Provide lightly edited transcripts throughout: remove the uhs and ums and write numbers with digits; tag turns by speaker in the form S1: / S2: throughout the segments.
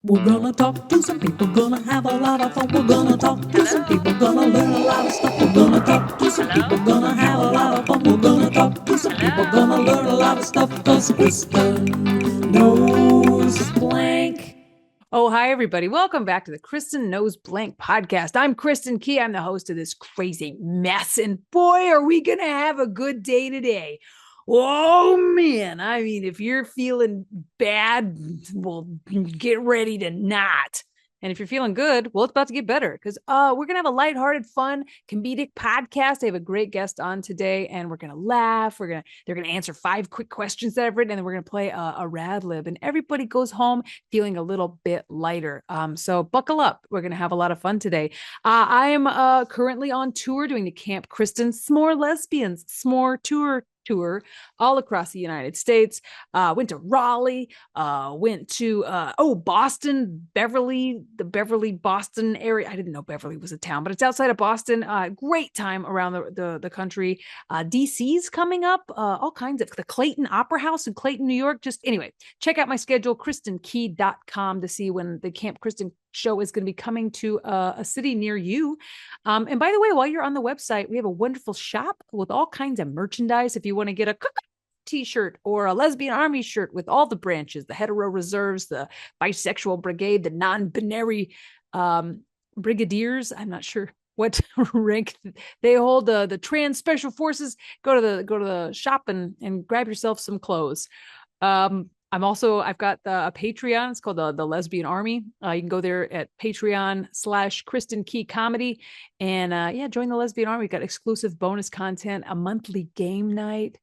S1: We're gonna talk to some people, gonna have a lot of fun. We're gonna talk to some people, gonna learn a lot of stuff. We're gonna talk to some people, gonna have a lot of fun. We're gonna talk to some people, gonna learn a lot of stuff. Cause Kristin knows blank.
S2: Oh, hi, everybody. Welcome back to the Kristin Knows Blank podcast. I'm Kristin Key. I'm the host of this crazy mess. And boy, are we going to have a good day today. Oh, man. I mean, if you're feeling bad, well, get ready to not. And if you're feeling good, well, it's about to get better because we're going to have a lighthearted, fun, comedic podcast. I have a great guest on today, and we're going to laugh. They're going to answer 5 quick questions that I've written, and then we're going to play a RadLib, and everybody goes home feeling a little bit lighter. So buckle up. We're going to have a lot of fun today. I am currently on tour doing the Camp Kristin S'more Lesbians S'more tour all across the United States. Went to Raleigh, went to Boston, the Beverly, Boston area. I didn't know Beverly was a town, but it's outside of Boston. Great time around the country. DC's coming up, all kinds of the Clayton Opera House in Clayton, New York. Just anyway, check out my schedule, kristinkey.com, to see when the Camp Kristin show is going to be coming to a city near you. And by the way, while you're on the website, we have a wonderful shop with all kinds of merchandise. If you want to get a t-shirt or a Lesbian Army shirt with all the branches, the hetero reserves, the bisexual brigade, the non-binary brigadiers, I'm not sure what rank they hold, the trans special forces, go to the shop and grab yourself some clothes. I've got a Patreon. It's called the Lesbian Army. You can go there at Patreon/Kristin Key Comedy. And join the Lesbian Army. We've got exclusive bonus content, a monthly game night,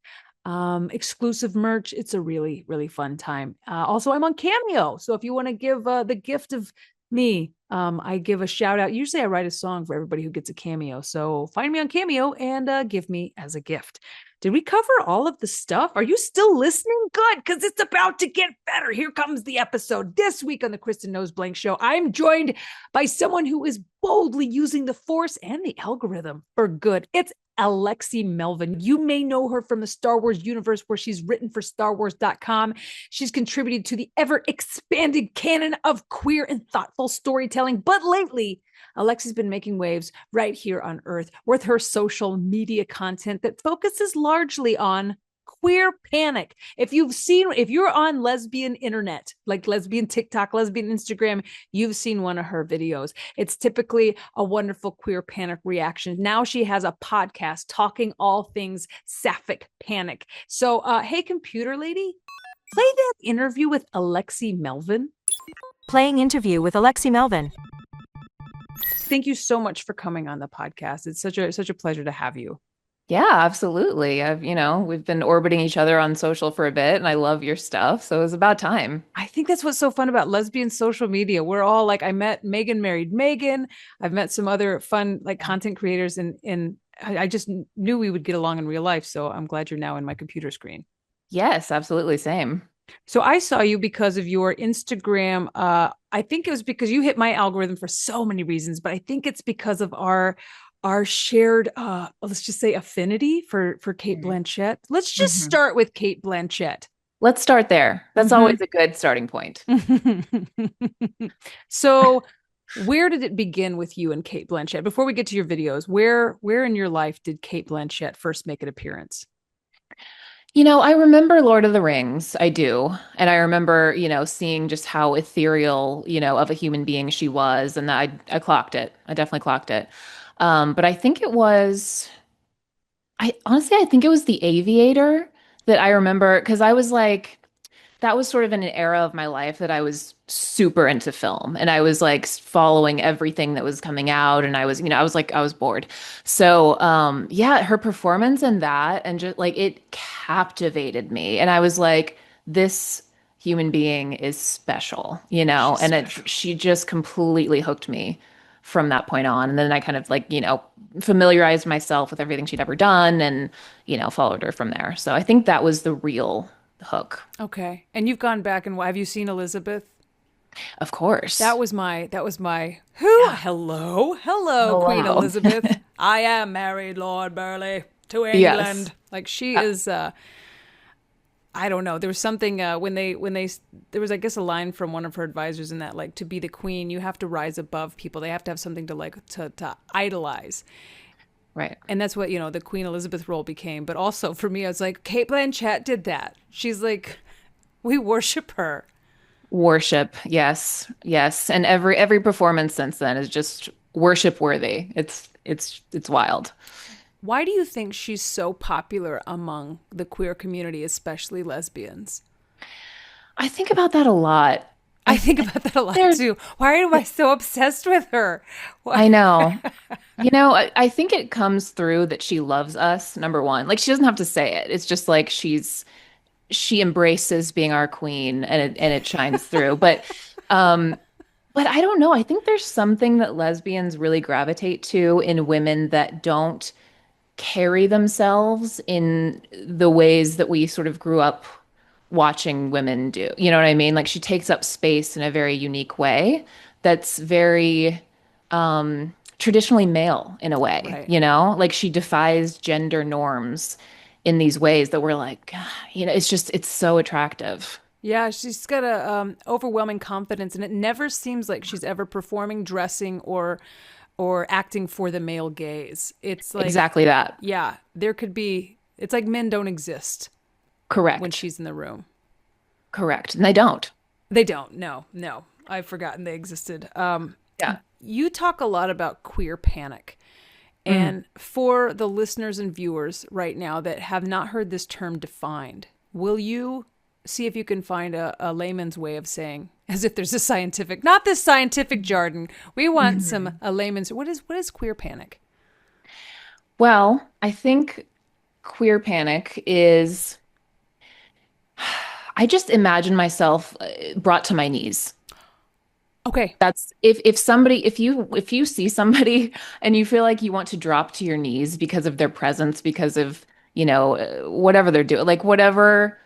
S2: exclusive merch. It's a really, really fun time. Also, I'm on Cameo. So if you want to give the gift of me, I give a shout out. Usually I write a song for everybody who gets a cameo. So find me on Cameo and give me as a gift. Did we cover all of the stuff? Are you still listening? Good, because it's about to get better. Here comes the episode. This week on the Kristin Knows Blank show, I'm joined by someone who is boldly using the force and the algorithm for good. It's Alexi Melvin. You may know her from the Star Wars universe, where she's written for StarWars.com. She's contributed to the ever-expanding canon of queer and thoughtful storytelling. But lately, Alexi's been making waves right here on Earth with her social media content that focuses largely on queer panic. If you're on lesbian internet, like lesbian TikTok, lesbian Instagram, you've seen one of her videos. It's typically a wonderful queer panic reaction. Now she has a podcast talking all things Sapphic panic. So, hey, computer lady, play that interview with Alexi Melvin.
S3: Playing interview with Alexi Melvin.
S2: Thank you so much for coming on the podcast. It's such a pleasure to have you.
S4: Yeah, absolutely. We've been orbiting each other on social for a bit, and I love your stuff. So it was about time.
S2: I think that's what's so fun about lesbian social media. We're all like, I met Megan married Megan. I've met some other fun like content creators, and I just knew we would get along in real life. So I'm glad you're now in my computer screen.
S4: Yes, absolutely. Same.
S2: So I saw you because of your Instagram. I think it was because you hit my algorithm for so many reasons, but I think it's because of our shared, let's just say, affinity for Cate Blanchett. Let's just start with Cate Blanchett.
S4: Let's start there. That's always a good starting point.
S2: So where did it begin with you and Cate Blanchett? Before we get to your videos, where in your life did Cate Blanchett first make an appearance?
S4: I remember Lord of the Rings. I do. And I remember, seeing just how ethereal, of a human being she was. And I clocked it. I definitely clocked it. But I think it was, I think it was The Aviator that I remember, because I was like, that was sort of in an era of my life that I was super into film, and I was like following everything that was coming out, and I was bored. So, her performance in that, and just like, it captivated me. And I was like, this human being is special, she just completely hooked me from that point on. And then I kind of like, familiarized myself with everything she'd ever done, and, followed her from there. So I think that was the real hook.
S2: Okay. And you've gone back and have you seen Elizabeth?
S4: Of course.
S2: That was my who? Yeah. Hello, Queen Elizabeth. I am married, Lord Burleigh, to England. Yes. Like she is I don't know. There was something there was, I guess, a line from one of her advisors in that, like, to be the queen, you have to rise above people. They have to have something to like to idolize.
S4: Right.
S2: And that's what, the Queen Elizabeth role became. But also for me, I was like, Cate Blanchett did that. She's like, we worship her.
S4: Worship. Yes. Yes. And every performance since then is just worship worthy. It's wild.
S2: Why do you think she's so popular among the queer community, especially lesbians?
S4: I think about that a lot.
S2: I think about that a lot too. Why am I so obsessed with her? Why?
S4: I know. I think it comes through that she loves us, number one. Like, she doesn't have to say it. It's just like she embraces being our queen, and it shines through. But I don't know. I think there's something that lesbians really gravitate to in women that don't carry themselves in the ways that we sort of grew up watching women do. You know what I mean? Like, she takes up space in a very unique way that's very traditionally male in a way,
S2: Right.
S4: Like, she defies gender norms in these ways that we're like, "God," it's so attractive.
S2: Yeah, she's got a overwhelming confidence, and it never seems like she's ever performing, dressing, or acting for the male gaze. It's like,
S4: Exactly that.
S2: yeah, there could be. It's like men don't exist when
S4: Correct.
S2: she's in the room.
S4: Correct. And they don't.
S2: They don't. No, I've forgotten they existed.
S4: Yeah.
S2: You talk a lot about queer panic. And for the listeners and viewers right now that have not heard this term defined, will you see if you can find a layman's way of saying, as if there's a scientific, not this scientific jargon. We want a layman's. What is queer panic?
S4: Well, I think queer panic is, I just imagine myself brought to my knees.
S2: Okay.
S4: That's if you see somebody and you feel like you want to drop to your knees because of their presence, because of, whatever they're doing, like whatever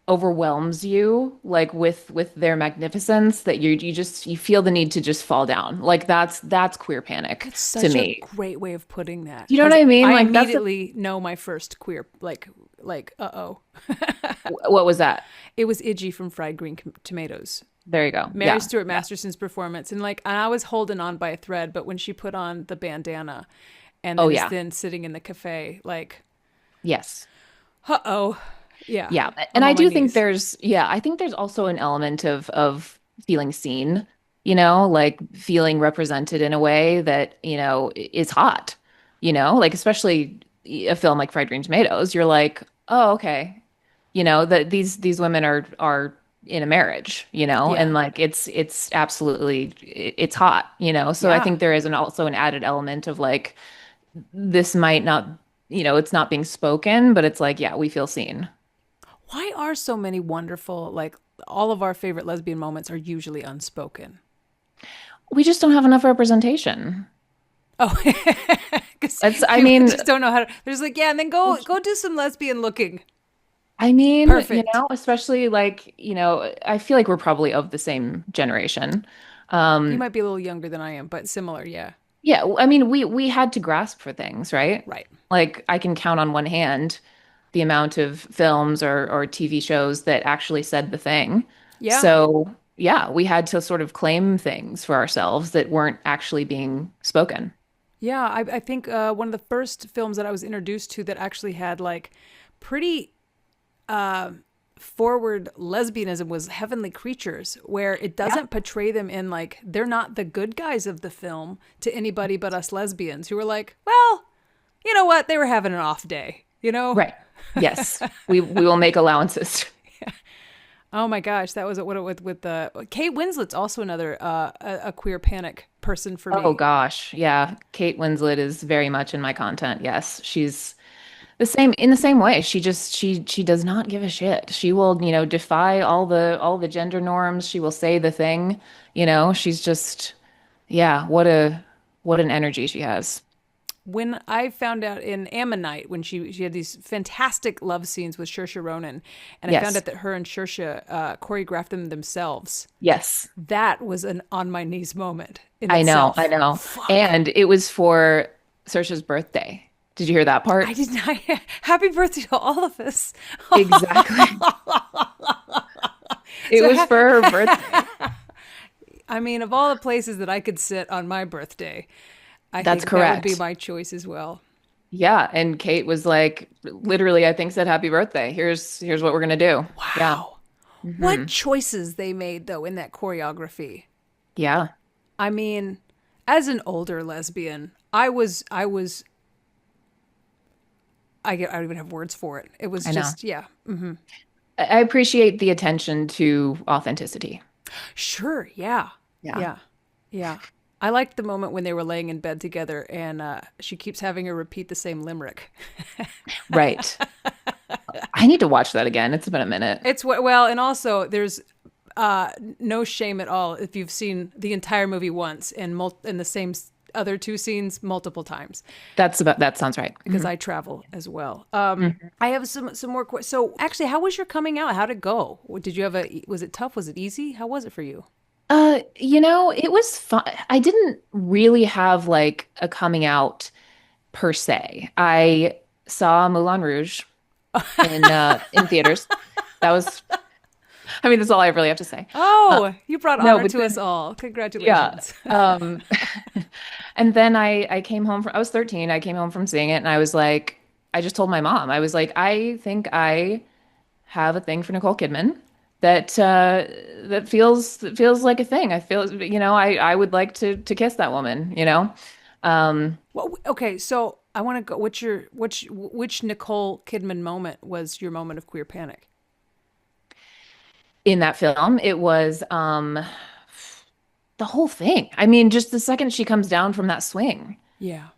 S4: overwhelms you, like with their magnificence, that you feel the need to just fall down. Like, that's queer panic
S2: That's
S4: to
S2: such a
S4: me.
S2: great way of putting that.
S4: You know what
S2: 'Cause
S4: I mean?
S2: I
S4: Like,
S2: immediately know my first queer, uh-oh.
S4: what was that?
S2: It was Iggy from Fried Green Tomatoes.
S4: There you go.
S2: Mary
S4: Yeah.
S2: Stuart Masterson's performance. And I was holding on by a thread, but when she put on the bandana and
S4: Oh
S2: then is
S4: yeah.
S2: then sitting in the cafe, like,
S4: Yes.
S2: uh-oh. Yeah.
S4: Yeah.
S2: I'm
S4: And I
S2: on my
S4: do think
S2: knees.
S4: I think there's also an element of feeling seen, like feeling represented in a way that, is hot, like, especially a film like Fried Green Tomatoes, you're like, oh, okay. That these women are in a marriage,
S2: Yeah.
S4: and like it's absolutely it's hot, So I
S2: Yeah.
S4: think there is also an added element of like, this might not, it's not being spoken, but it's like, yeah, we feel seen.
S2: Why are so many wonderful, like, all of our favorite lesbian moments are usually unspoken?
S4: We just don't have enough representation.
S2: Oh, because
S4: I
S2: people
S4: mean,
S2: just don't know how to. There's like, yeah, and then go do some lesbian looking. Perfect.
S4: Especially like, I feel like we're probably of the same generation.
S2: You might be a little younger than I am, but similar, yeah.
S4: Yeah, I mean, we had to grasp for things, right?
S2: Right.
S4: Like, I can count on one hand the amount of films or TV shows that actually said the thing.
S2: Yeah.
S4: So, yeah, we had to sort of claim things for ourselves that weren't actually being spoken.
S2: Yeah, I think one of the first films that I was introduced to that actually had like pretty forward lesbianism was Heavenly Creatures, where it doesn't portray them in like they're not the good guys of the film to anybody but us lesbians who were like, well, you know what? They were having an off day, you know?
S4: Right. Yes. We will make allowances.
S2: Oh my gosh, that was what it with the Kate Winslet's also another a queer panic person for me.
S4: Oh gosh. Yeah. Kate Winslet is very much in my content. Yes. She's in the same way. She does not give a shit. She will, defy all the gender norms. She will say the thing, she's just, yeah, what an energy she has.
S2: When I found out in Ammonite, when she had these fantastic love scenes with Saoirse Ronan, and I found
S4: Yes.
S2: out that her and Saoirse choreographed them themselves,
S4: Yes.
S2: that was an on my knees moment in
S4: I know.
S2: itself.
S4: I know.
S2: Fuck.
S4: And it was for Saoirse's birthday. Did you hear that part?
S2: I did not. Happy birthday to all of us.
S4: Exactly. It was for her birthday.
S2: I mean, of all the places that I could sit on my birthday, I
S4: That's
S2: think
S4: correct.
S2: that would be my choice as well.
S4: Yeah, and Cate was like, literally, I think said happy birthday. Here's what we're gonna do.
S2: Wow. What choices they made though in that choreography.
S4: Yeah.
S2: I mean, as an older lesbian, I don't even have words for it. It was just, yeah.
S4: I appreciate the attention to authenticity.
S2: Sure. Yeah.
S4: Yeah.
S2: Yeah. I liked the moment when they were laying in bed together and she keeps having her repeat the same limerick.
S4: Right. I need to watch that again. It's been a minute.
S2: And also there's no shame at all if you've seen the entire movie once and the same other two scenes multiple times.
S4: That sounds right.
S2: Because I travel as well. I have some more questions. So actually, how was your coming out? How'd it go? Did you have was it tough? Was it easy? How was it for you?
S4: It was fun. I didn't really have like a coming out per se. I saw Moulin Rouge in theaters. That was, I mean, that's all I really have to say.
S2: Oh, you brought honor to us all. Congratulations.
S4: Yeah. And then I came home I was 13. I came home from seeing it and I was like, I just told my mom, I was like, I think I have a thing for Nicole Kidman that feels like a thing. I feel, I would like to kiss that woman,
S2: Well, okay, so I want to go. Which Nicole Kidman moment was your moment of queer panic?
S4: In that film. It was the whole thing. I mean, just the second she comes down from that swing.
S2: Yeah.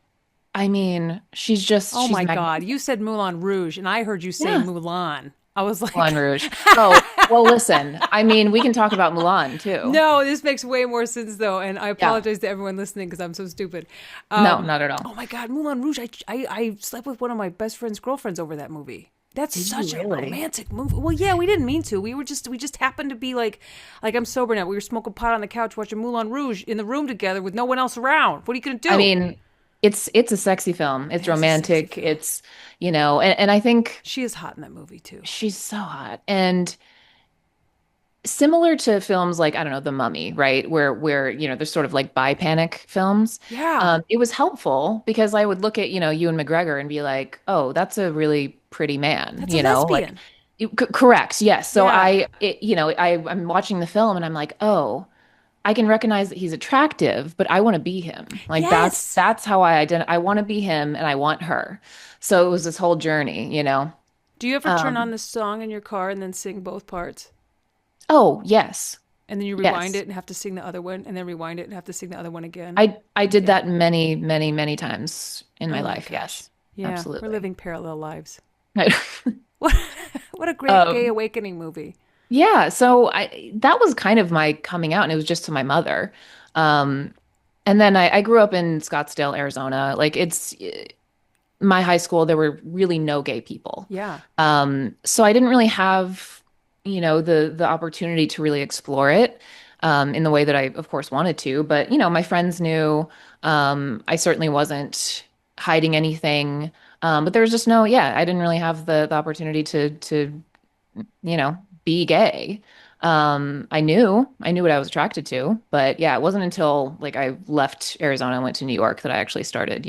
S4: I mean, she's
S2: Oh my God. You said Moulin Rouge and I heard you say Mulan. I was like
S4: Moulin Rouge. Oh, well, listen. I mean, we can talk about Mulan too.
S2: No, this makes way more sense though, and I apologize to everyone listening because I'm so stupid.
S4: No, not at all.
S2: Oh my God, Moulin Rouge! I slept with one of my best friend's girlfriends over that movie. That's such a romantic movie. Well, yeah, we didn't mean to. We just happened to be like I'm sober now. We were smoking pot on the couch watching Moulin Rouge in the room together with no one else around. What are you gonna do?
S4: I mean, it's a sexy film. It's romantic. It's, and I think
S2: she is hot in that movie too.
S4: She's so hot. And similar to films like, I don't know, The Mummy, right? Where there's sort of like bi-panic films.
S2: Yeah.
S4: It was helpful because I would look at, Ewan McGregor and be like, oh, that's a really pretty man.
S2: That's a lesbian.
S4: Correct. Yes. So I'm watching the film and I'm like, oh, I can recognize that he's attractive, but I want to be him. Like that's how I identify. I want to be him and I want her. So it was this whole journey,
S2: Do you ever turn on this song in your car and then sing both parts?
S4: Oh, yes.
S2: And then you rewind it and have to sing the other one, and then rewind it and have to sing the other one again.
S4: I did that many, many, many times in my life. Yes.
S2: Yeah,
S4: absolutely.
S2: We're living parallel lives. What a great gay awakening movie.
S4: Yeah. So that was kind of my coming out, and it was just to my mother. And then I grew up in Scottsdale, Arizona. Like my high school, there were really no gay people.
S2: Yeah.
S4: So I didn't really have the opportunity to really explore it in the way that I, of course, wanted to. But, my friends knew. I certainly wasn't hiding anything. But there was just I didn't really have the opportunity to be gay. I knew what I was attracted to. But yeah, it wasn't until like I left Arizona and went to New York that I actually started,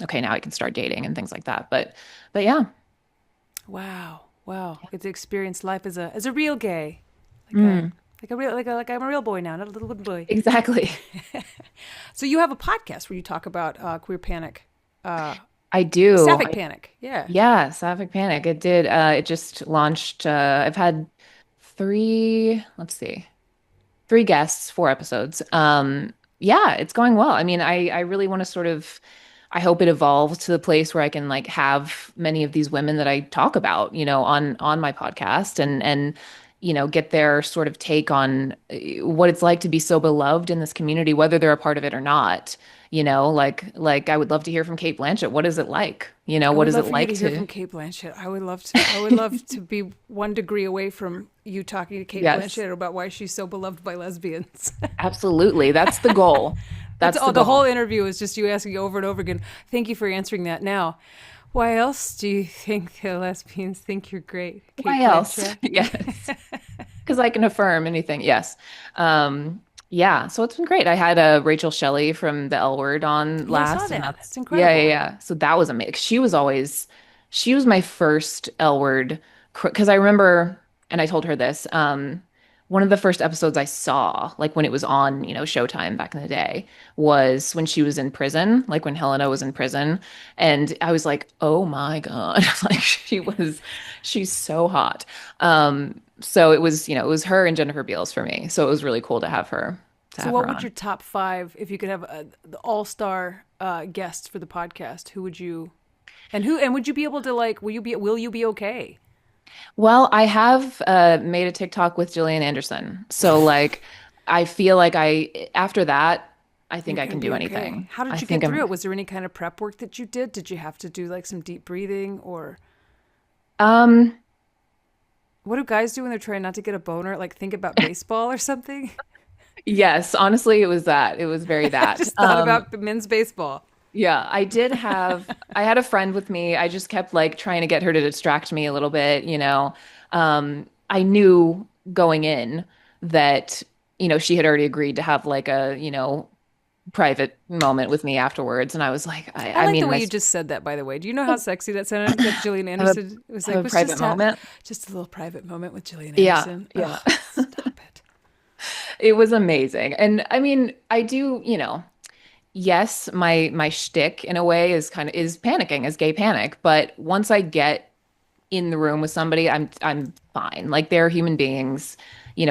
S4: okay, now I can start dating and things like that. But yeah.
S2: Wow. Get to experience life as a real gay. I'm a real boy now, not a little wooden boy.
S4: Exactly.
S2: So you have a podcast where you talk about queer panic.
S4: I do.
S2: Sapphic Panic. Yeah.
S4: Yeah, Sapphic Panic. It did. It just launched. I've had three guests, 4 episodes. Yeah, it's going well. I mean, I really want to sort of, I hope it evolves to the place where I can like have many of these women that I talk about, on my podcast and get their sort of take on what it's like to be so beloved in this community, whether they're a part of it or not. Like I would love to hear from Cate Blanchett. What is it like? What is it like
S2: to hear from Cate Blanchett? I would love to be 1 degree away from you talking to Cate Blanchett about why she's so beloved by lesbians.
S4: Absolutely. That's the goal.
S2: That's
S4: That's the
S2: all. The whole
S4: goal.
S2: interview is just you asking over and over again. Thank you for answering that. Now, why else do you think the lesbians think you're great, Cate
S4: Why else?
S2: Blanchett?
S4: Yes. Because I can affirm anything. Yes. Yeah. So it's been great. I had Rachel Shelley from the L Word on
S2: Yeah, I saw
S4: last, and
S2: that.
S4: that's
S2: That's
S4: yeah, yeah,
S2: incredible.
S4: yeah. So that was amazing. She was my first L Word because I remember, and I told her this. One of the first episodes I saw, like when it was on, Showtime back in the day, was when she was in prison, like when Helena was in prison, and I was like, oh my God, like she's so hot. So it was, it was her and Jennifer Beals for me. So it was really cool to
S2: So,
S4: have
S2: what
S4: her
S2: would
S4: on.
S2: your top five, if you could have the all-star guests for the podcast? Who would you, and would you be able to like? Will you be okay?
S4: Well, I have made a TikTok with Gillian Anderson. So like I feel like after that, I think
S2: You're
S4: I
S2: gonna
S4: can do
S2: be okay.
S4: anything.
S2: How
S4: I
S2: did you
S4: think
S2: get through
S4: I'm
S2: it? Was there any kind of prep work that you did? Did you have to do like some deep breathing, or
S4: um
S2: what do guys do when they're trying not to get a boner? Like think about baseball or something?
S4: yes, honestly it was that. It was very
S2: I
S4: that.
S2: just thought about the men's baseball.
S4: Yeah, I had a friend with me. I just kept like trying to get her to distract me a little bit. I knew going in that, she had already agreed to have like a, private moment with me afterwards. And I was like,
S2: I
S4: I
S2: like the
S4: mean,
S2: way you just said that, by the way. Do you know how sexy that sounded? That Gillian
S4: have
S2: Anderson was
S4: have
S2: like,
S4: a
S2: let's
S4: private
S2: just have
S4: moment.
S2: just a little private moment with Gillian
S4: Yeah,
S2: Anderson.
S4: yeah.
S2: Ugh, stop it.
S4: It was amazing. And I mean, I do, yes, my shtick in a way is panicking, is gay panic. But once I get in the room with somebody, I'm fine. Like they're human beings.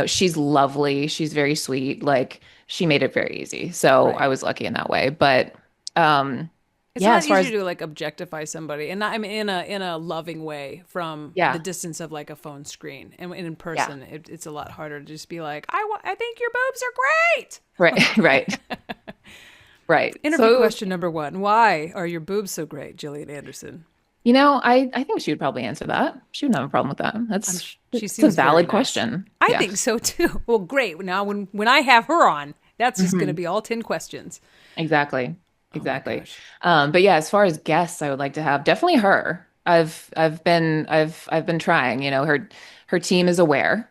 S4: She's lovely. She's very sweet. Like she made it very easy. So
S2: Right.
S4: I was lucky in that way. But
S2: It's a
S4: yeah,
S2: lot
S4: as far
S2: easier
S4: as
S2: to like objectify somebody, and not, I mean in a loving way from the
S4: yeah,
S2: distance of like a phone screen, and in
S4: yeah,
S2: person, it's a lot harder to just be like, I think your boobs are great.
S4: right, right, right.
S2: Interview
S4: So it was,
S2: question number one: why are your boobs so great, Gillian Anderson?
S4: I think she would probably answer that. She wouldn't have a problem with that.
S2: She
S4: It's a
S2: seems very
S4: valid
S2: nice.
S4: question.
S2: I
S4: Yeah.
S2: think so too. Well, great. Now when I have her on, that's just going to
S4: Mhm.
S2: be all 10 questions.
S4: Exactly.
S2: Oh my
S4: Exactly.
S2: gosh.
S4: But yeah, as far as guests, I would like to have definitely her. I've been trying, her team is aware.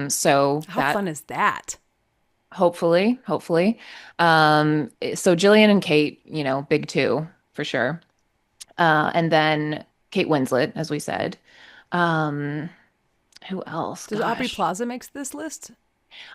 S4: So
S2: How
S4: that
S2: fun is that?
S4: hopefully. So Jillian and Kate, big two for sure. And then Kate Winslet, as we said. Um, who else?
S2: Does Aubrey
S4: Gosh,
S2: Plaza makes this list?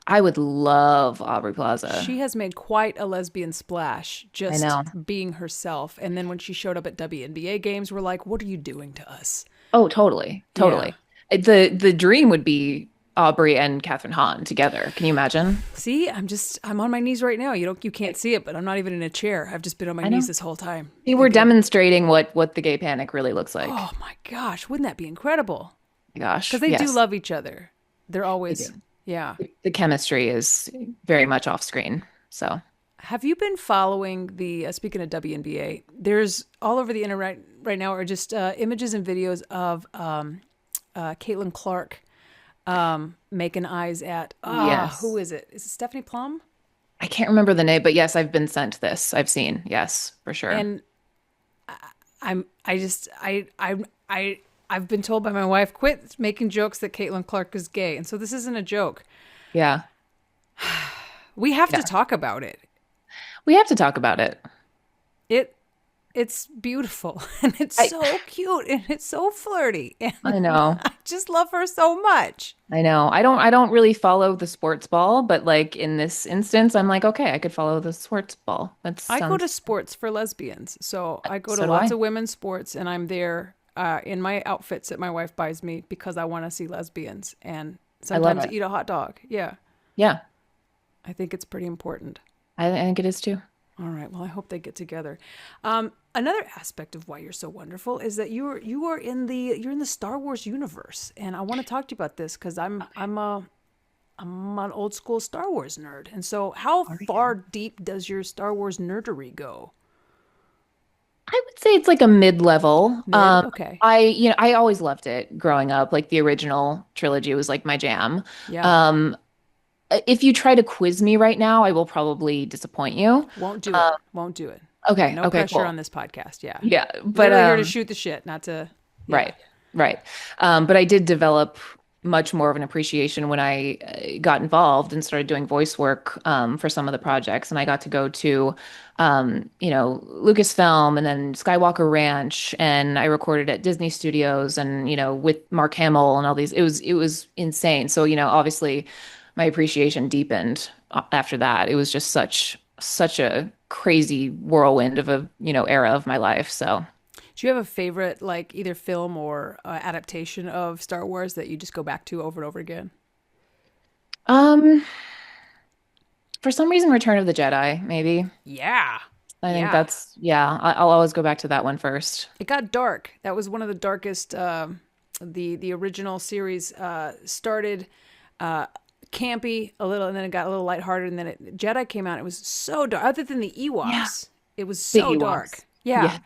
S4: I would love Aubrey
S2: She
S4: Plaza.
S2: has made quite a lesbian splash
S4: I
S2: just
S4: know.
S2: being herself. And then when she showed up at WNBA games, we're like, what are you doing to us?
S4: Oh, totally,
S2: Yeah.
S4: totally. The dream would be Aubrey and Catherine Hahn together. Can you imagine?
S2: See, I'm on my knees right now. You can't see it, but I'm not even in a chair. I've just been on my
S4: I
S2: knees
S4: know.
S2: this whole time
S4: See, we're
S2: thinking,
S4: demonstrating what the gay panic really looks like.
S2: oh my gosh, wouldn't that be incredible?
S4: Gosh,
S2: Because they do
S4: yes,
S2: love each other. They're
S4: they
S2: always,
S4: do.
S2: yeah.
S4: The chemistry is very much off screen. So,
S2: Have you been following the, speaking of WNBA, there's all over the internet right now are just images and videos of Caitlin Clark making eyes at, who
S4: yes.
S2: is it? Is it Stephanie Plum?
S4: I can't remember the name, but yes, I've been sent this. I've seen. Yes, for sure.
S2: And I've been told by my wife, quit making jokes that Caitlin Clark is gay. And so this isn't a joke.
S4: Yeah.
S2: We have to
S4: Yeah.
S2: talk about it.
S4: We have to talk about it.
S2: It it's beautiful and it's
S4: I
S2: so cute and it's so flirty and
S4: I know.
S2: I just love her so much.
S4: I know. I don't really follow the sports ball, but like in this instance, I'm like, okay, I could follow the sports ball. That
S2: I go to
S4: sounds
S2: sports for lesbians. So I go to
S4: so do
S2: lots
S4: I.
S2: of women's sports and I'm there in my outfits that my wife buys me because I want to see lesbians and
S4: I love
S2: sometimes
S4: it.
S2: eat a hot dog. Yeah,
S4: Yeah.
S2: I think it's pretty important.
S4: I think it is too.
S2: All right. Well, I hope they get together. Another aspect of why you're so wonderful is that you're in the Star Wars universe, and I want to talk to you about this because I'm an old school Star Wars nerd, and so how
S4: Are
S2: far
S4: you?
S2: deep does your Star Wars nerdery go?
S4: I would say it's like a mid-level.
S2: Mid. Okay.
S4: I always loved it growing up. Like the original trilogy was like my jam.
S2: Yeah.
S4: Um, if you try to quiz me right now, I will probably disappoint you.
S2: Won't do it.
S4: Um,
S2: Won't do it. Yeah,
S4: okay,
S2: no
S4: okay,
S2: pressure
S4: cool.
S2: on this podcast. Yeah.
S4: Yeah, but
S2: Literally here to shoot the shit, not to, yeah.
S4: right, right. But I did develop much more of an appreciation when I got involved and started doing voice work for some of the projects. And I got to go to, Lucasfilm and then Skywalker Ranch, and I recorded at Disney Studios and, with Mark Hamill and all these. It was insane. So, obviously my appreciation deepened after that. It was just such a crazy whirlwind of a, era of my life. So.
S2: Do you have a favorite, like either film or adaptation of Star Wars that you just go back to over and over again?
S4: Um, for some reason, Return of the Jedi, maybe.
S2: Yeah.
S4: I think
S2: Yeah.
S4: that's, yeah, I'll always go back to that one first.
S2: It got dark. That was one of the darkest. The original series started campy a little, and then it got a little lighthearted, and then Jedi came out. It was so dark. Other than the
S4: Yeah.
S2: Ewoks, it was
S4: The
S2: so dark.
S4: Ewoks.
S2: Yeah.
S4: Yeah.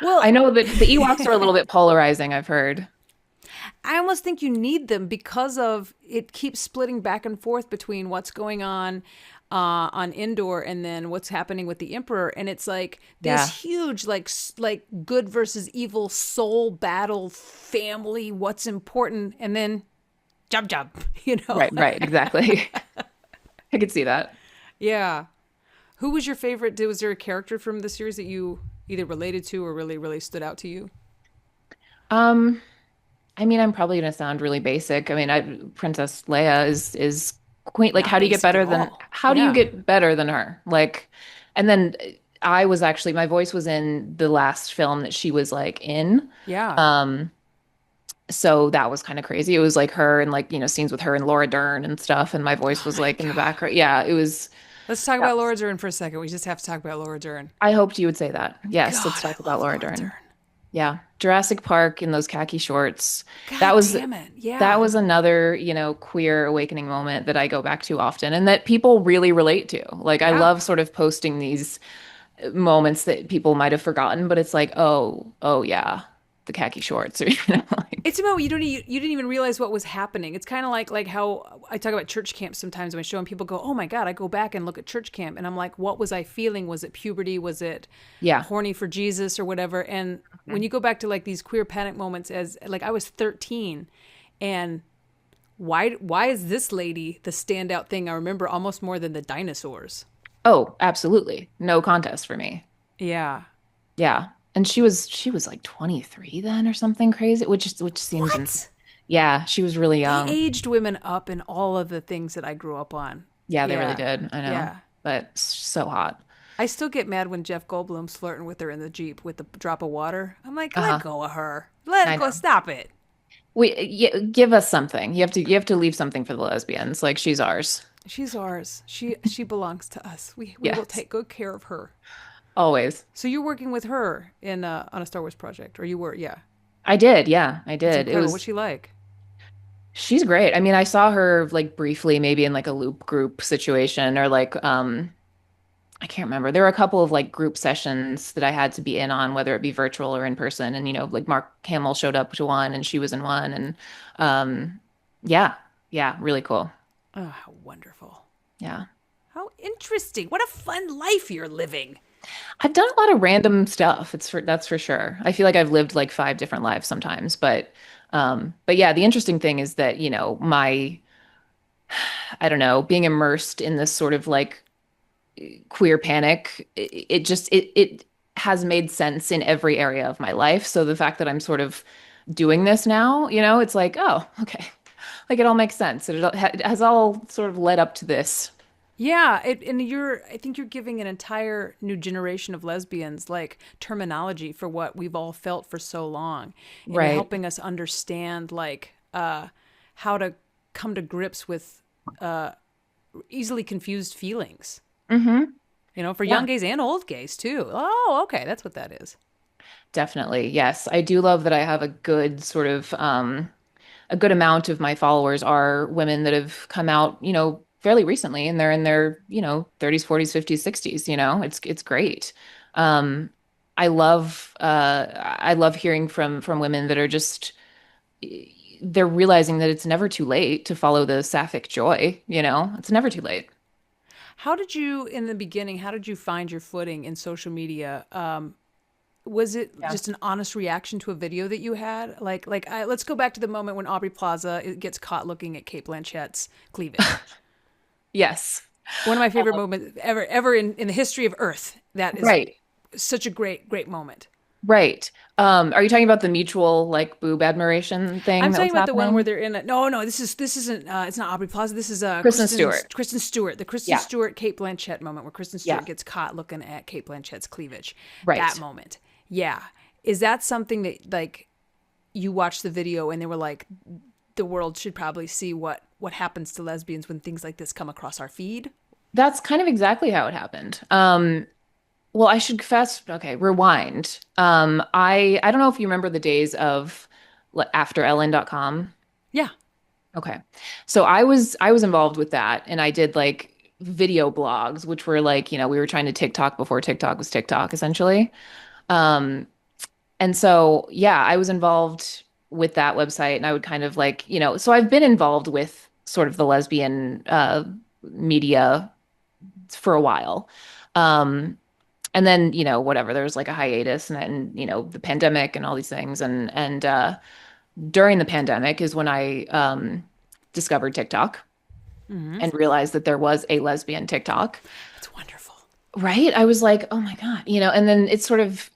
S2: Well,
S4: I know that the Ewoks are a little bit polarizing, I've heard.
S2: I almost think you need them because of it keeps splitting back and forth between what's going on Endor and then what's happening with the Emperor, and it's like this
S4: Yeah.
S2: huge like good versus evil soul battle, family, what's important, and then jump,
S4: Right, right, exactly. I could see that.
S2: Yeah. Who was your favorite? Was there a character from the series that you either related to or really, really stood out to you?
S4: Um, I mean, I'm probably gonna sound really basic. I mean, Princess Leia is queen. Like,
S2: Not
S4: how do you get
S2: basic at
S4: better than
S2: all.
S4: how do you
S2: Yeah.
S4: get better than her? Like, and then I was actually my voice was in the last film that she was like in.
S2: Yeah.
S4: Um, so that was kind of crazy. It was like her and like, scenes with her and Laura Dern and stuff, and my voice
S2: Oh
S4: was
S2: my
S4: like in the
S2: God.
S4: background. Yeah, it was.
S2: Let's talk
S4: That
S2: about Laura
S4: was
S2: Dern for a second. We just have to talk about Laura Dern.
S4: I hoped you would say that. Yes, let's
S2: God, I
S4: talk about
S2: love
S4: Laura
S2: Laura Dern.
S4: Dern. Yeah, Jurassic Park in those khaki shorts. That
S2: God
S4: was
S2: damn it.
S4: that
S2: Yeah.
S4: was another, queer awakening moment that I go back to often and that people really relate to. Like I
S2: Yeah.
S4: love sort of posting these moments that people might have forgotten, but it's like, oh yeah, the khaki shorts or like
S2: It's about you didn't even realize what was happening. It's kind of like how I talk about church camp sometimes when I show and people go, "Oh my God!" I go back and look at church camp, and I'm like, "What was I feeling? Was it puberty? Was it
S4: yeah.
S2: horny for Jesus or whatever?" And when you go back to like these queer panic moments, as like I was 13, and why is this lady the standout thing I remember almost more than the dinosaurs?
S4: Oh, absolutely. No contest for me.
S2: Yeah.
S4: Yeah. And she was like 23 then or something crazy, which seems
S2: What?
S4: yeah, she was really
S2: They
S4: young.
S2: aged women up in all of the things that I grew up on.
S4: Yeah, they really
S2: Yeah.
S4: did. I know.
S2: Yeah.
S4: But so hot.
S2: I still get mad when Jeff Goldblum's flirting with her in the Jeep with the drop of water. I'm like,
S4: Uh-huh.
S2: let go of her. Let
S4: I
S2: it go.
S4: know.
S2: Stop it.
S4: Give us something. You have to leave something for the lesbians. Like she's ours.
S2: She's ours. She belongs to us. We will
S4: Yes.
S2: take good care of her.
S4: Always.
S2: So you're working with her in on a Star Wars project, or you were? Yeah,
S4: I did. Yeah, I
S2: it's
S4: did. It
S2: incredible. What's
S4: was
S2: she like?
S4: she's great. I mean, I saw her like briefly maybe in like a loop group situation or like I can't remember. There were a couple of like group sessions that I had to be in on, whether it be virtual or in person. And like Mark Hamill showed up to one and she was in one. And um, yeah, yeah, really cool.
S2: Oh, how wonderful!
S4: Yeah.
S2: How interesting! What a fun life you're living.
S4: I've done a lot of random stuff. That's for sure. I feel like I've lived like five different lives sometimes, but yeah, the interesting thing is that, my I don't know, being immersed in this sort of like queer panic, it has made sense in every area of my life. So the fact that I'm sort of doing this now, it's like, oh, okay. Like it all makes sense. It has all sort of led up to this.
S2: Yeah, and I think you're giving an entire new generation of lesbians like terminology for what we've all felt for so long. And you're
S4: Right.
S2: helping us understand like how to come to grips with easily confused feelings.
S4: Mm-hmm.
S2: For
S4: Yeah.
S2: young gays and old gays too. Oh, okay, that's what that is.
S4: Definitely. Yes. I do love that I have a good amount of my followers are women that have come out, fairly recently and they're in their, 30s, 40s, 50s, 60s, it's great. Um, I love hearing from women that are just they're realizing that it's never too late to follow the Sapphic joy, it's never too late.
S2: How did you, in the beginning, how did you find your footing in social media? Was it
S4: Yeah.
S2: just an honest reaction to a video that you had? Let's go back to the moment when Aubrey Plaza gets caught looking at Cate Blanchett's cleavage.
S4: Yes.
S2: One of my favorite moments ever in the history of Earth. That is
S4: Right.
S2: such a great moment.
S4: Right. Are you talking about the mutual like boob admiration thing
S2: I'm
S4: that
S2: talking
S4: was
S2: about the one where
S4: happening?
S2: they're in a no, this isn't it's not Aubrey Plaza. This is
S4: Kristen Stewart.
S2: Kristen Stewart. The Kristen
S4: Yeah.
S2: Stewart Cate Blanchett moment where Kristen
S4: Yeah.
S2: Stewart gets caught looking at Cate Blanchett's cleavage.
S4: Right.
S2: That moment. Yeah. Is that something that like you watched the video and they were like the world should probably see what happens to lesbians when things like this come across our feed?
S4: That's kind of exactly how it happened. Well, I should okay, rewind. I don't know if you remember the days of afterellen.com.
S2: Yeah.
S4: Okay. So I was involved with that and I did like video blogs, which were like, we were trying to TikTok before TikTok was TikTok essentially. Um, and so yeah, I was involved with that website and I would kind of like, so I've been involved with sort of the lesbian media for a while. Um, and then, whatever, there was like a hiatus and the pandemic and all these things. And during the pandemic is when I discovered TikTok and realized that there was a lesbian TikTok.
S2: It's wonderful.
S4: Right? I was like, oh my God, and then it's sort of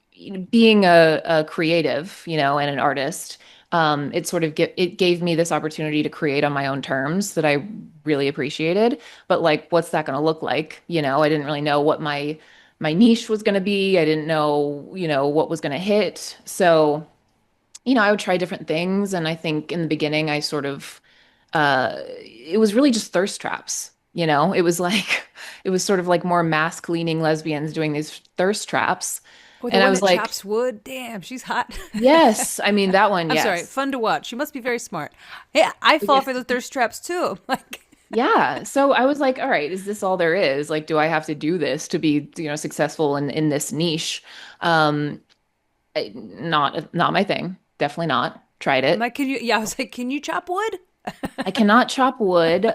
S4: being a creative, and an artist. It sort of it gave me this opportunity to create on my own terms that I really appreciated. But like, what's that going to look like? I didn't really know what my niche was going to be. I didn't know, what was going to hit. So, I would try different things. And I think in the beginning, I sort of, it was really just thirst traps. It was like, it was sort of like more mask leaning lesbians doing these thirst traps.
S2: Oh, the
S4: And I
S2: one
S4: was
S2: that
S4: like,
S2: chops wood. Damn, she's hot.
S4: yes, I mean, that one,
S2: I'm
S4: yes.
S2: sorry, fun to watch. She must be very smart. Yeah, I fall for the thirst traps too. Like,
S4: Yeah. So I was like, all right, is this all there is? Like, do I have to do this to be, successful in this niche? Um, not my thing. Definitely not. Tried
S2: I'm
S4: it.
S2: like, can you? Yeah, I was like, can you chop wood?
S4: I cannot chop wood.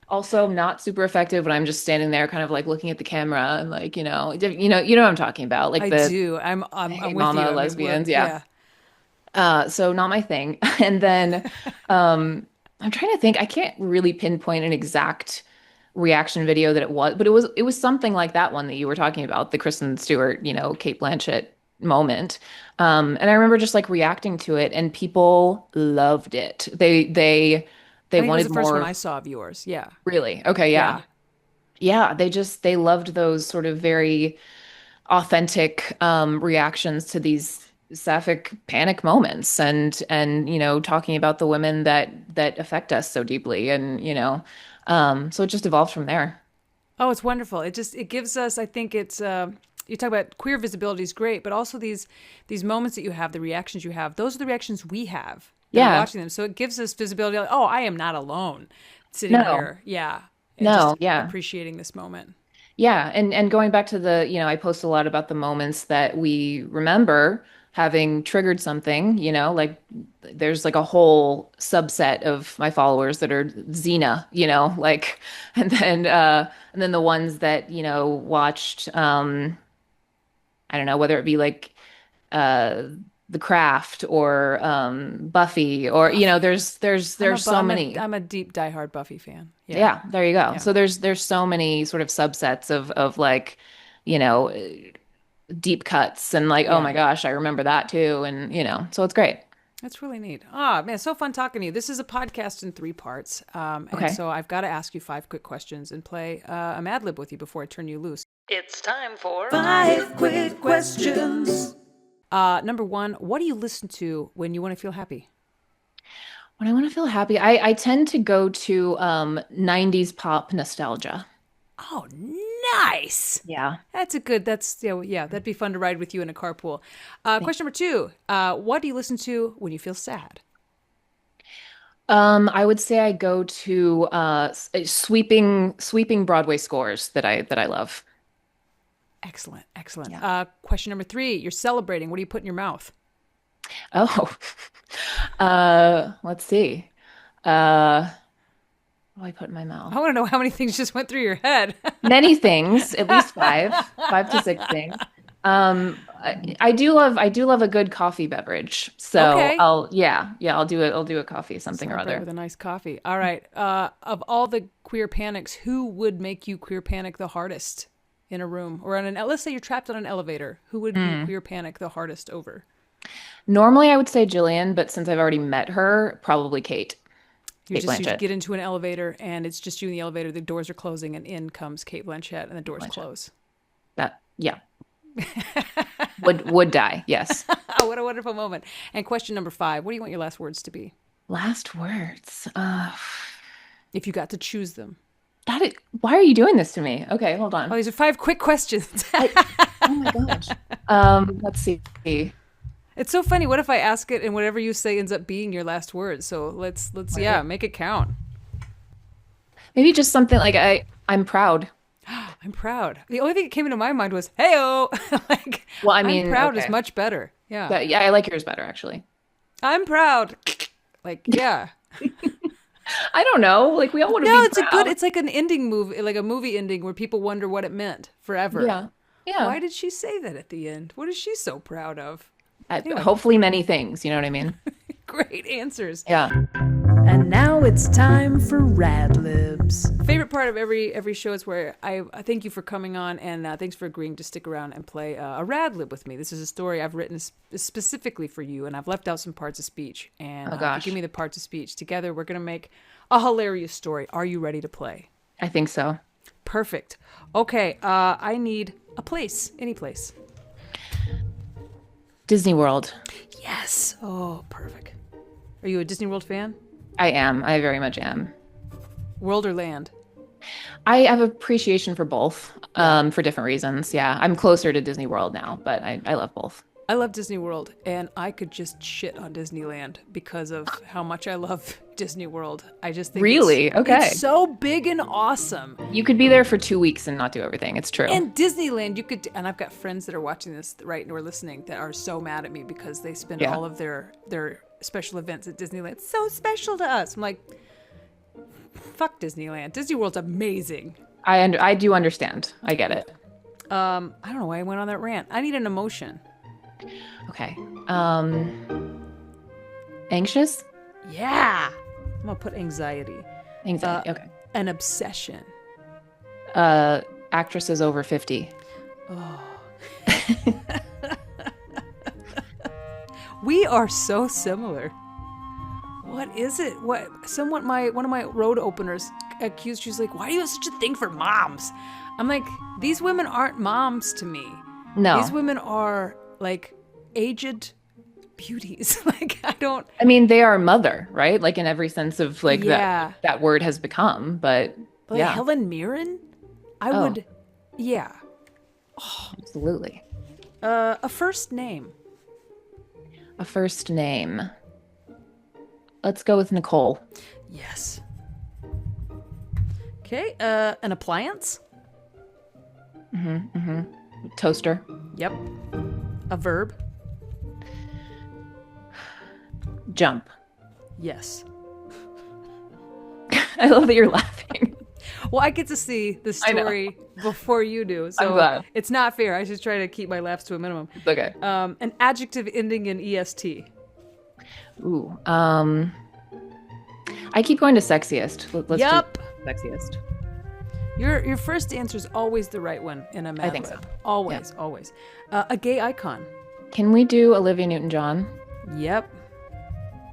S4: Also not super effective when I'm just standing there kind of like looking at the camera and like, you know what I'm talking about. Like
S2: I
S4: the
S2: do. I'm
S4: hey
S2: with you.
S4: mama
S2: I mean,
S4: lesbians. Yeah.
S2: yeah.
S4: So not my thing. And then I'm trying to think, I can't really pinpoint an exact reaction video that it was, but it was something like that one that you were talking about, the Kristen Stewart, Cate Blanchett moment. And I remember just like reacting to it and people loved it. They
S2: I think it was
S4: wanted
S2: the first one
S4: more.
S2: I saw of yours. Yeah,
S4: Really? Okay, yeah.
S2: yeah.
S4: Yeah, they loved those sort of very authentic reactions to these sapphic panic moments and talking about the women that affect us so deeply and so it just evolved from there.
S2: Oh, it's wonderful. It gives us. I think it's. You talk about queer visibility is great, but also these moments that you have, the reactions you have. Those are the reactions we have that are
S4: Yeah.
S2: watching them. So it gives us visibility. Like, oh, I am not alone sitting
S4: No.
S2: here. Yeah, and
S4: No,
S2: just
S4: yeah.
S2: appreciating this moment.
S4: Yeah, and going back to the, I post a lot about the moments that we remember having triggered something, like there's like a whole subset of my followers that are Xena, like and then the ones that, watched I don't know, whether it be like uh The Craft or Buffy or there's so many.
S2: I'm a deep diehard Buffy fan. Yeah,
S4: Yeah, there you go.
S2: yeah.
S4: So there's so many sort of subsets of like, you know, deep cuts and like, oh
S2: Yeah.
S4: my gosh, I remember that too. And so it's great.
S2: That's really neat. Ah, man, so fun talking to you. This is a podcast in 3 parts. And
S4: Okay.
S2: so I've got to ask you 5 quick questions and play a Mad Lib with you before I turn you loose.
S1: It's time for
S2: 5 quick questions. Number 1, what do you listen to when you want to feel happy?
S4: When I want to feel happy, I tend to go to 90s pop nostalgia.
S2: Oh, nice.
S4: Yeah.
S2: Yeah, that'd be fun to ride with you in a carpool. Question number 2, what do you listen to when you feel sad?
S4: I would say I go to sweeping Broadway scores that I love.
S2: Excellent, excellent.
S4: Yeah.
S2: Question number 3, you're celebrating. What do you put in your mouth?
S4: Oh, let's see. What do I put in my mouth?
S2: I want to know how many things just went through your head.
S4: Many things, at least five to six things. I do love a good coffee beverage. So
S2: Okay.
S4: I'll do a coffee, something or
S2: Celebrate with
S4: other.
S2: a nice coffee. All right. Of all the queer panics, who would make you queer panic the hardest in a room or on an? Let's say you're trapped on an elevator. Who would you queer panic the hardest over?
S4: Normally I would say Jillian, but since I've already met her, probably Cate
S2: You
S4: Blanchett.
S2: get into an elevator and it's just you in the elevator. The doors are closing and in comes Cate Blanchett and the doors
S4: Blanchett.
S2: close.
S4: That yeah. Would die, yes.
S2: Oh, what a wonderful moment. And question number 5: what do you want your last words to be
S4: Last words.
S2: if you got to choose them?
S4: Why are you doing this to me? Okay, hold
S2: Oh,
S4: on.
S2: these are 5 quick questions.
S4: Oh my gosh. Let's see.
S2: It's so funny. What if I ask it and whatever you say ends up being your last word? So let's
S4: Right.
S2: make it count.
S4: Maybe just something like I'm proud.
S2: I'm proud. The only thing that came into my mind was "Heyo." Like,
S4: Well, I
S2: I'm
S4: mean,
S2: proud is
S4: okay.
S2: much better. Yeah,
S4: Yeah, I like yours better actually.
S2: I'm proud. Like, yeah.
S4: I don't know. Like we all want to
S2: No,
S4: be
S2: it's a good.
S4: proud.
S2: It's like an ending movie, like a movie ending where people wonder what it meant forever.
S4: Yeah. Yeah.
S2: Why did she say that at the end? What is she so proud of? Anyway.
S4: Hopefully many things, you know what I mean?
S2: Great answers.
S4: Yeah.
S2: And now it's time for RadLibs. Favorite part of every show is where I thank you for coming on and thanks for agreeing to stick around and play a RadLib with me. This is a story I've written specifically for you, and I've left out some parts of speech. And
S4: Oh gosh.
S2: give me the parts of speech. Together, we're gonna make a hilarious story. Are you ready to play?
S4: I think so.
S2: Perfect. Okay. I need a place. Any place.
S4: Disney World.
S2: Yes. Oh, perfect. Are you a Disney World fan?
S4: I am. I very much am.
S2: World or land?
S4: I have appreciation for both, for different reasons. Yeah. I'm closer to Disney World now, but I love both.
S2: I love Disney World, and I could just shit on Disneyland because of how much I love Disney World. I just think
S4: Really? Okay.
S2: it's so big and awesome.
S4: You could be there for 2 weeks and not do everything. It's true.
S2: And Disneyland, you could, and I've got friends that are watching this right and are listening that are so mad at me because they spend
S4: Yeah.
S2: all of their special events at Disneyland. It's so special to us. I'm like, fuck Disneyland. Disney World's amazing.
S4: I do understand. I get it.
S2: I don't know why I went on that rant. I need an emotion.
S4: Okay. Anxious?
S2: Yeah. I'm gonna put anxiety.
S4: Anxiety. Okay.
S2: An obsession.
S4: Actresses over 50.
S2: We are so similar. What is it? What one of my road openers accused, she's like, why do you have such a thing for moms? I'm like, these women aren't moms to me.
S4: No.
S2: These women are like aged beauties. Like, I don't.
S4: I mean, they are mother, right? Like in every sense of like
S2: Yeah.
S4: that word has become, but
S2: Like
S4: yeah,
S2: Helen Mirren? I
S4: Oh.
S2: would. Yeah.
S4: absolutely.
S2: A first name.
S4: A first name. Let's go with Nicole.
S2: Yes. Okay. An appliance.
S4: Toaster.
S2: Yep. A verb.
S4: Jump.
S2: Yes.
S4: I love that you're laughing.
S2: Well, I get to see the
S4: I know.
S2: story before you do,
S4: I'm
S2: so
S4: glad.
S2: it's not fair. I just try to keep my laughs to a minimum.
S4: It's okay.
S2: An adjective ending in est.
S4: Ooh. I keep going to sexiest. Let's
S2: Yup.
S4: do sexiest.
S2: Your first answer is always the right one in a Mad
S4: think
S2: Lib.
S4: so.
S2: Always, always. A gay icon.
S4: Can we do Olivia Newton-John?
S2: Yep.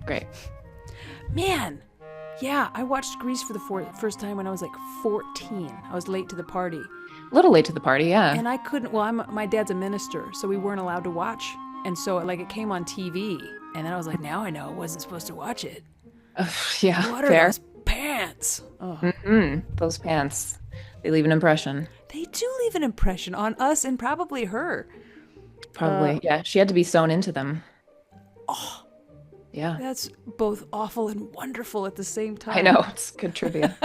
S4: Great.
S2: Man. Yeah, I watched Grease for the first time when I was like 14. I was late to the party.
S4: A little late to the party, yeah.
S2: And I couldn't, well, my dad's a minister, so we weren't allowed to watch. And so like it came on TV. And then I was like, now I know I wasn't supposed to watch it.
S4: Yeah,
S2: What are
S4: fair.
S2: those pants? Oh.
S4: Those pants, they leave an impression.
S2: They do leave an impression on us and probably her.
S4: Probably. Yeah, she had to be sewn into them. Oh. Yeah.
S2: That's both awful and wonderful at the same time.
S4: I know. It's good trivia.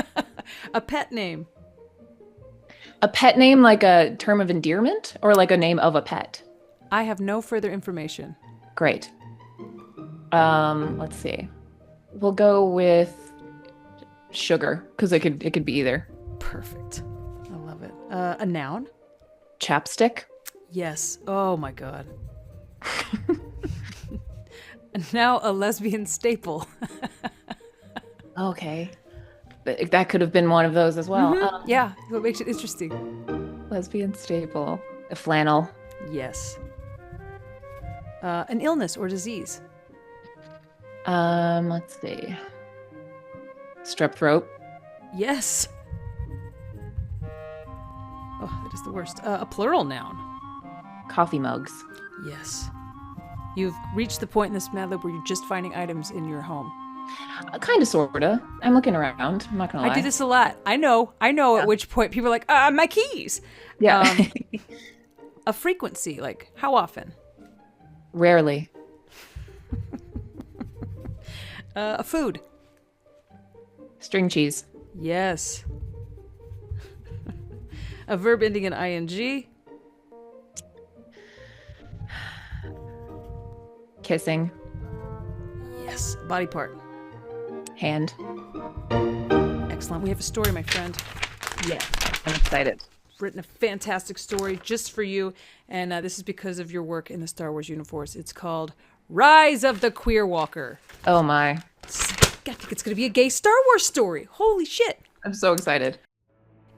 S2: A pet name.
S4: A pet name, like a term of endearment or like a name of a pet?
S2: I have no further information.
S4: Great. Let's see. We'll go with sugar because it could be either.
S2: Perfect. I love it. A noun?
S4: Chapstick.
S2: Yes. Oh my God. And now a lesbian staple.
S4: Okay. That could have been one of those as well.
S2: Yeah. What makes it interesting?
S4: Lesbian staple. A flannel.
S2: Yes. An illness or disease?
S4: Let's see. Strep throat.
S2: Yes. Oh, that is the worst. A plural noun?
S4: Coffee mugs.
S2: Yes. You've reached the point in this Mad Lib where you're just finding items in your home.
S4: Kind of, sorta. I'm looking around. I'm not gonna lie.
S2: I do this a lot. I know at which point people are like, my keys.
S4: Yeah.
S2: A frequency, like how often?
S4: Rarely.
S2: A food.
S4: String cheese.
S2: Yes. A verb ending in ing.
S4: Kissing.
S2: Yes. Body part.
S4: Hand.
S2: Excellent. We have a story, my friend.
S4: Yeah. I'm excited.
S2: Written a fantastic story just for you, and this is because of your work in the Star Wars universe. It's called Rise of the Queer Walker.
S4: Oh my.
S2: I think it's going to be a gay Star Wars story. Holy shit.
S4: I'm so excited.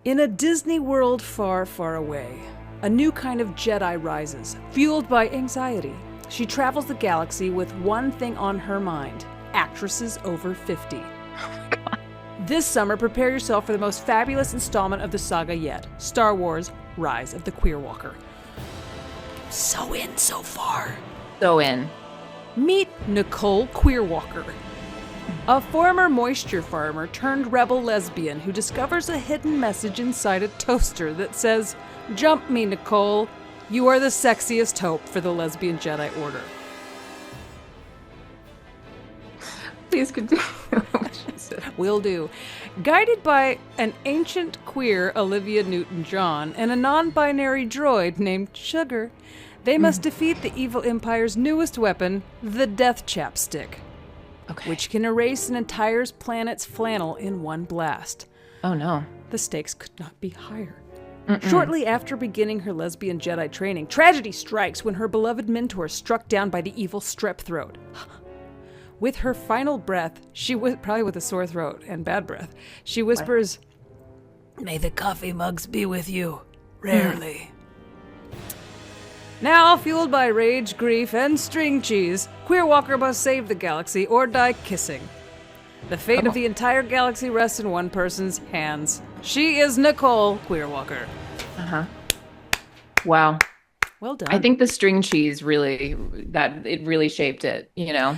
S2: In a Disney world far, far away, a new kind of Jedi rises, fueled by anxiety. She travels the galaxy with one thing on her mind: actresses over 50.
S4: Oh my God.
S2: This summer, prepare yourself for the most fabulous installment of the saga yet: Star Wars Rise of the Queer Walker. So in so far.
S4: So in.
S2: Meet Nicole Queerwalker, a former moisture farmer turned rebel lesbian who discovers a hidden message inside a toaster that says, "Jump me, Nicole. You are the sexiest hope for the lesbian Jedi Order."
S4: Please continue.
S2: Will do. Guided by an ancient queer Olivia Newton-John and a non-binary droid named Sugar, they must defeat the evil empire's newest weapon, the Death Chapstick, which can erase an entire planet's flannel in one blast.
S4: Oh no.
S2: The stakes could not be higher. Shortly after beginning her lesbian Jedi training, tragedy strikes when her beloved mentor is struck down by the evil Strep Throat. With her final breath, probably with a sore throat and bad breath, she whispers, "May the coffee mugs be with you, rarely." Now, fueled by rage, grief, and string cheese, Queerwalker must save the galaxy or die kissing. The fate of the entire galaxy rests in one person's hands. She is Nicole Queerwalker.
S4: Wow.
S2: Well done.
S4: I think the string cheese really shaped it, you know?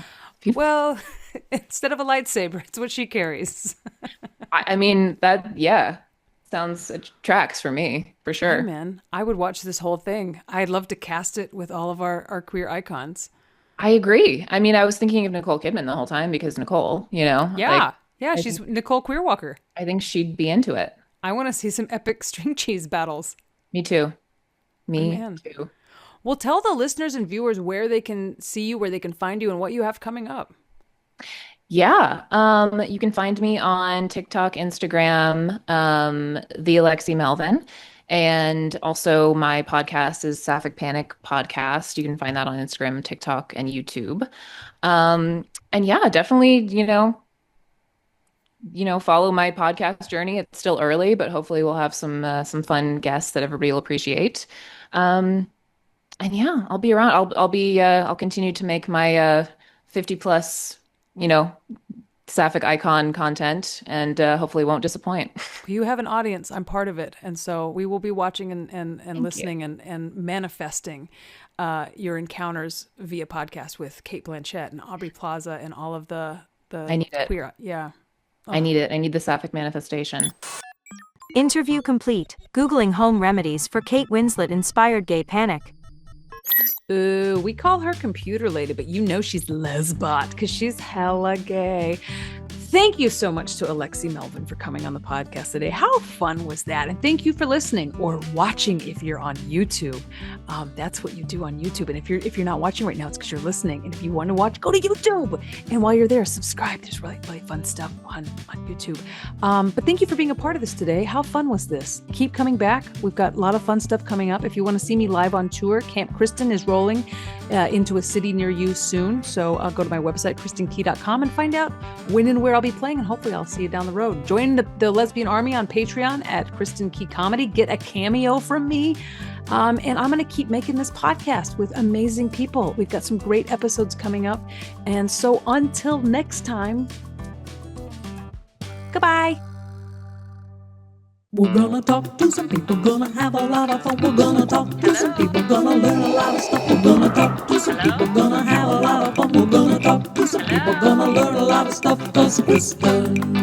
S2: Well, instead of a lightsaber, it's what she carries.
S4: I mean, sounds tracks for me, for sure.
S2: Hey man, I would watch this whole thing. I'd love to cast it with all of our queer icons.
S4: I agree. I mean, I was thinking of Nicole Kidman the whole time because Nicole, you know?
S2: Yeah. She's Nicole Queerwalker.
S4: I think she'd be into it.
S2: I want to see some epic string cheese battles.
S4: Me too. Me too.
S2: Well, tell the listeners and viewers where they can see you, where they can find you, and what you have coming up.
S4: Yeah. You can find me on TikTok, Instagram, the Alexi Melvin. And also my podcast is Sapphic Panic Podcast. You can find that on Instagram, TikTok, and YouTube. And yeah, definitely, follow my podcast journey. It's still early, but hopefully we'll have some fun guests that everybody will appreciate. And yeah, I'll be around. I'll continue to make my 50 plus, Sapphic icon content, and hopefully won't disappoint.
S2: You have an audience. I'm part of it. And so we will be watching and listening and manifesting your encounters via podcast with Cate Blanchett and Aubrey Plaza and all of the
S4: I need it.
S2: queer. Yeah. Oh.
S4: I need it. I need the Sapphic manifestation.
S3: Interview complete. Googling home remedies for Kate Winslet-inspired gay panic.
S2: Ooh, we call her computer lady, but she's lesbot because she's hella gay. Thank you so much to Alexi Melvin for coming on the podcast today. How fun was that? And thank you for listening or watching if you're on YouTube. That's what you do on YouTube. And if you're not watching right now, it's because you're listening. And if you want to watch, go to YouTube. And while you're there, subscribe. There's really, really fun stuff on YouTube. But thank you for being a part of this today. How fun was this? Keep coming back. We've got a lot of fun stuff coming up. If you want to see me live on tour, Camp Kristin is rolling into a city near you soon. So go to my website, kristinkey.com, and find out when and where I'll be playing, and hopefully I'll see you down the road. Join the Lesbian Army on Patreon at Kristin Key Comedy. Get a cameo from me. And I'm going to keep making this podcast with amazing people. We've got some great episodes coming up. And so until next time, goodbye.
S1: We're gonna talk to some people, gonna have a lot of fun. We're gonna talk to some people, gonna learn a lot of stuff. We're gonna talk to some people, gonna have a lot of fun. We're gonna talk to some people, gonna learn a lot of stuff. 'Cause Kristin